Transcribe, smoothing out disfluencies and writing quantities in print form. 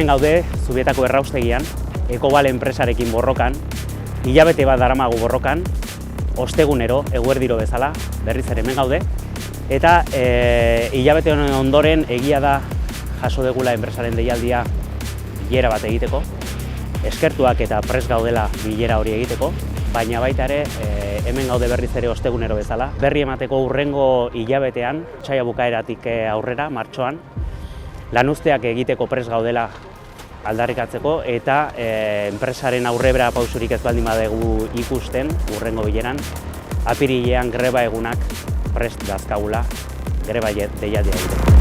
Hemen gaude, Zubietako Erraustegian, EKOBAL enpresarekin borrokan, hilabete bat daramagu borrokan, ostegunero, eguerdiro bezala, berriz ere hemen gaude, eta hilabete honen ondoren egia da jaso degula enpresaren deialdia bilera bat egiteko, eskertuak eta prest gaudela bilera hori egiteko, baina baita ere hemen gaude berriz ere ostegunero bezala. Berri emateko hurrengo hilabetean, otsaila bukaeratik aurrera, martxoan, lanuzteak egiteko prest gaudela aldarrikatzeko eta enpresaren aurrebera pausurik ez baldin badegu ikusten hurrengo bileran, apirilean greba egunak prest dazkagula greba deialdia egiteko.